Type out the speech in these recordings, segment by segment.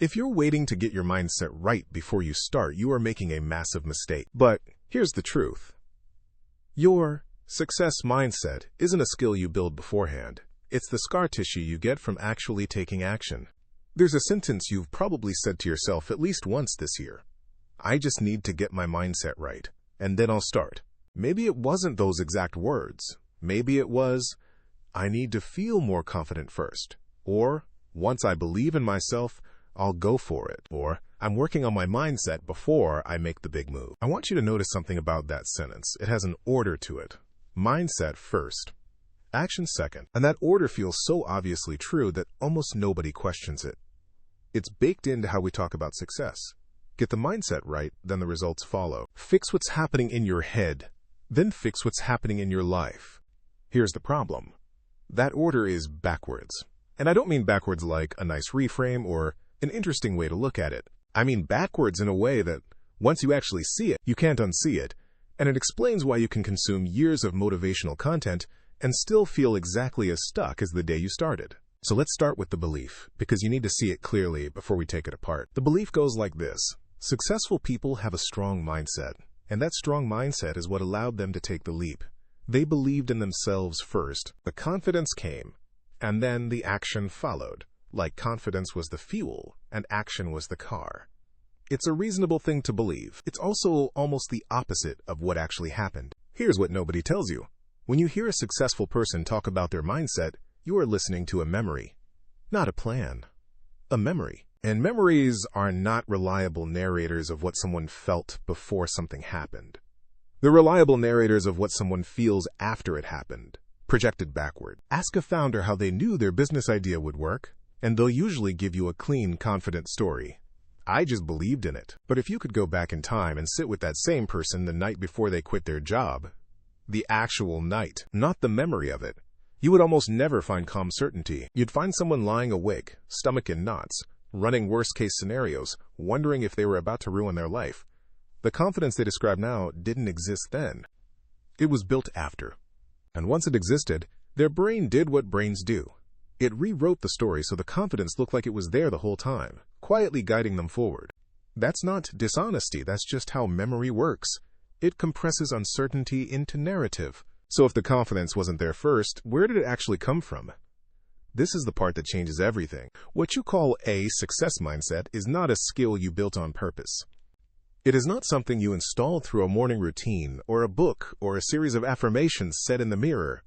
If you're waiting to get your mindset right before you start, you are making a massive mistake. But here's the truth. Your success mindset isn't a skill you build beforehand. It's the scar tissue you get from actually taking action. There's a sentence you've probably said to yourself at least once this year. I just need to get my mindset right, and then I'll start. Maybe it wasn't those exact words. Maybe it was, I need to feel more confident first. Or, once I believe in myself, I'll go for it. Or, I'm working on my mindset before I make the big move. I want you to notice something about that sentence. It has an order to it. Mindset first, action second. And that order feels so obviously true that almost nobody questions it. It's baked into how we talk about success. Get the mindset right, then the results follow. Fix what's happening in your head, then fix what's happening in your life. Here's the problem. That order is backwards. And I don't mean backwards like a nice reframe or an interesting way to look at it. I mean backwards in a way that once you actually see it, you can't unsee it. And it explains why you can consume years of motivational content and still feel exactly as stuck as the day you started. So let's start with the belief, because you need to see it clearly before we take it apart. The belief goes like this. Successful people have a strong mindset, and that strong mindset is what allowed them to take the leap. They believed in themselves first. The confidence came, and then the action followed, like confidence was the fuel and action was the car. It's a reasonable thing to believe. It's also almost the opposite of what actually happened. Here's what nobody tells you. When you hear a successful person talk about their mindset, you are listening to a memory, not a plan. A memory. And memories are not reliable narrators of what someone felt before something happened. They're reliable narrators of what someone feels after it happened, projected backward. Ask a founder how they knew their business idea would work, and they'll usually give you a clean, confident story. I just believed in it. But if you could go back in time and sit with that same person the night before they quit their job, the actual night, not the memory of it, you would almost never find calm certainty. You'd find someone lying awake, stomach in knots, running worst-case scenarios, wondering if they were about to ruin their life. The confidence they describe now didn't exist then. It was built after. And once it existed, their brain did what brains do. It rewrote the story so the confidence looked like it was there the whole time, quietly guiding them forward. That's not dishonesty, that's just how memory works. It compresses uncertainty into narrative. So if the confidence wasn't there first, where did it actually come from? This is the part that changes everything. What you call a success mindset is not a skill you built on purpose. It is not something you installed through a morning routine or a book or a series of affirmations said in the mirror.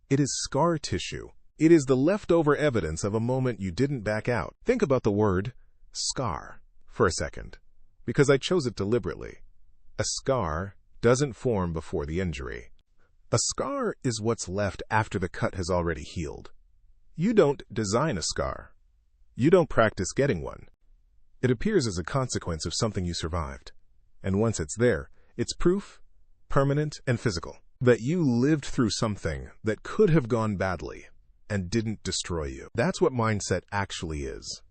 It is scar tissue. It is the leftover evidence of a moment you didn't back out. Think about the word scar for a second, because I chose it deliberately. A scar doesn't form before the injury. A scar is what's left after the cut has already healed. You don't design a scar. You don't practice getting one. It appears as a consequence of something you survived. And once it's there, it's proof, permanent and physical, that you lived through something that could have gone badly and didn't destroy you. That's what mindset actually is.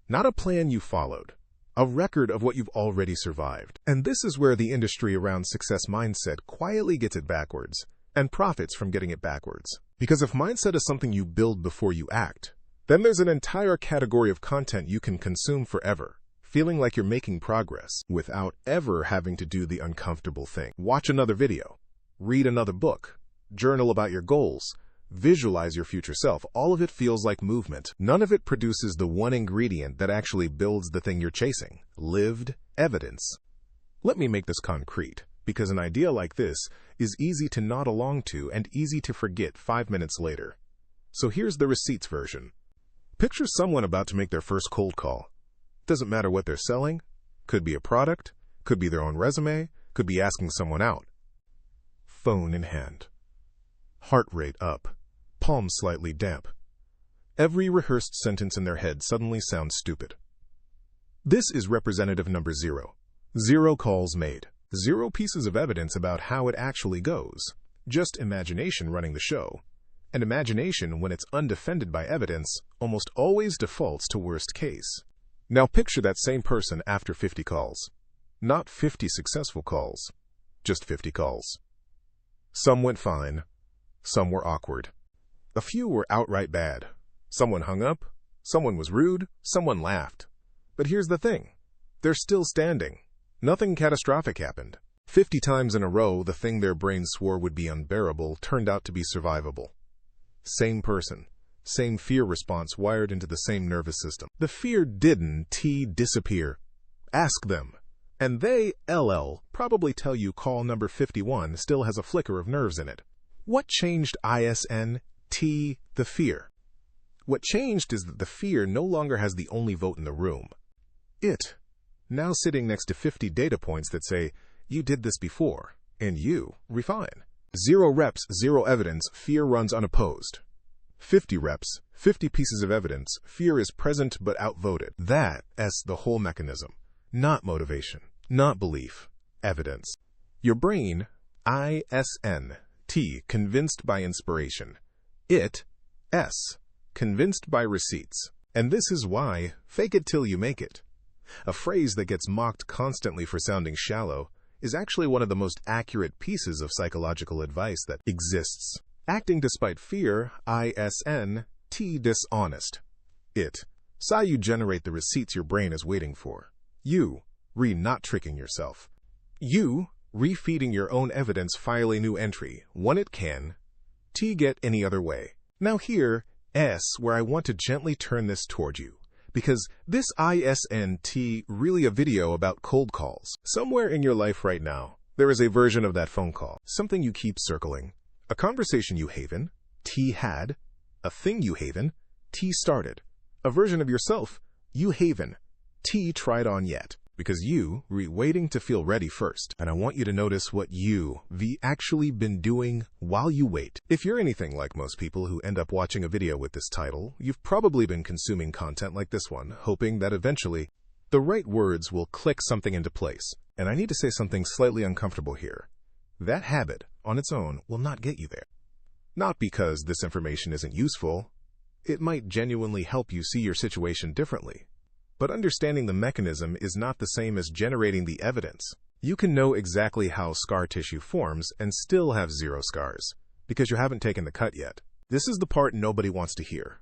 Not a plan you followed, a record of what you've already survived. And this is where the industry around success mindset quietly gets it backwards and profits from getting it backwards. Because if mindset is something you build before you act, then there's an entire category of content you can consume forever, feeling like you're making progress without ever having to do the uncomfortable thing. Watch another video, read another book, journal about your goals, visualize your future self. All of it feels like movement. None of it produces the one ingredient that actually builds the thing you're chasing: lived evidence. Let me make this concrete, because an idea like this is easy to nod along to and easy to forget 5 minutes later. So here's the receipts version. Picture someone about to make their first cold call. Doesn't matter what they're selling. Could be a product, could be their own resume, could be asking someone out. Phone in hand. Heart rate up, palms slightly damp. Every rehearsed sentence in their head suddenly sounds stupid. This is representative number 0. 0 calls made. 0 pieces of evidence about how it actually goes. Just imagination running the show. And imagination, when it's undefended by evidence, almost always defaults to worst case. Now picture that same person after 50 calls. Not 50 successful calls, just 50 calls. Some went fine. Some were awkward. A few were outright bad. Someone hung up. Someone was rude, someone laughed. But here's the thing. They're still standing. Nothing catastrophic happened. 50 times in a row, the thing their brain swore would be unbearable turned out to be survivable. Same person. Same fear response wired into the same nervous system. The fear didn't disappear. Ask them. And they, probably tell you call number 51 still has a flicker of nerves in it. What changed the fear? What changed is that the fear no longer has the only vote in the room. It, now sitting next to 50 data points that say, you did this before, and you, refine. 0 reps, 0 evidence, fear runs unopposed. 50 reps, 50 pieces of evidence, fear is present but outvoted. That's the whole mechanism. Not motivation, not belief, evidence. Your brain, convinced by inspiration. Convinced by receipts. And this is why, fake it till you make it. A phrase that gets mocked constantly for sounding shallow is actually one of the most accurate pieces of psychological advice that exists. Acting despite fear, dishonest. It saw you generate the receipts your brain is waiting for. You, not tricking yourself. You, refeeding your own evidence file a new entry, one it can, get any other way. Now here, where I want to gently turn this toward you. Because this really a video about cold calls. Somewhere in your life right now, there is a version of that phone call. Something you keep circling. A conversation you haven, had. A thing you haven, started. A version of yourself, you haven, tried on yet. Because you, waiting to feel ready first. And I want you to notice what you, actually been doing while you wait. If you're anything like most people who end up watching a video with this title, you've probably been consuming content like this one, hoping that eventually the right words will click something into place. And I need to say something slightly uncomfortable here. That habit, on its own, will not get you there. Not because this information isn't useful. It might genuinely help you see your situation differently. But understanding the mechanism is not the same as generating the evidence. You can know exactly how scar tissue forms and still have 0 scars, because you haven't taken the cut yet. This is the part nobody wants to hear,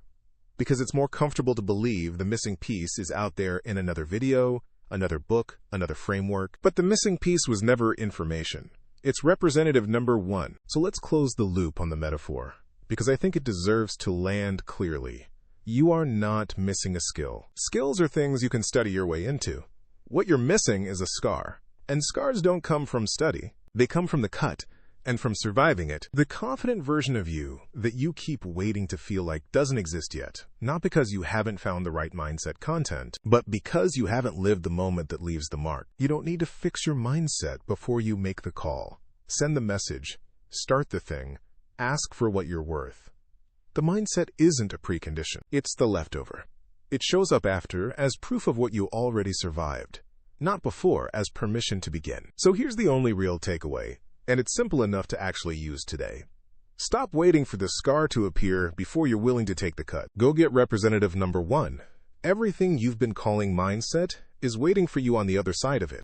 because it's more comfortable to believe the missing piece is out there in another video, another book, another framework. But the missing piece was never information. It's representative number 1. So let's close the loop on the metaphor, because I think it deserves to land clearly. You are not missing a skill. Skills are things you can study your way into. What you're missing is a scar. And scars don't come from study. They come from the cut and from surviving it. The confident version of you that you keep waiting to feel like doesn't exist yet. Not because you haven't found the right mindset content, but because you haven't lived the moment that leaves the mark. You don't need to fix your mindset before you make the call. Send the message. Start the thing. Ask for what you're worth. The mindset isn't a precondition. It's the leftover. It shows up after as proof of what you already survived, not before as permission to begin. So here's the only real takeaway, and it's simple enough to actually use today. Stop waiting for the scar to appear before you're willing to take the cut. Go get representative number 1. Everything you've been calling mindset is waiting for you on the other side of it.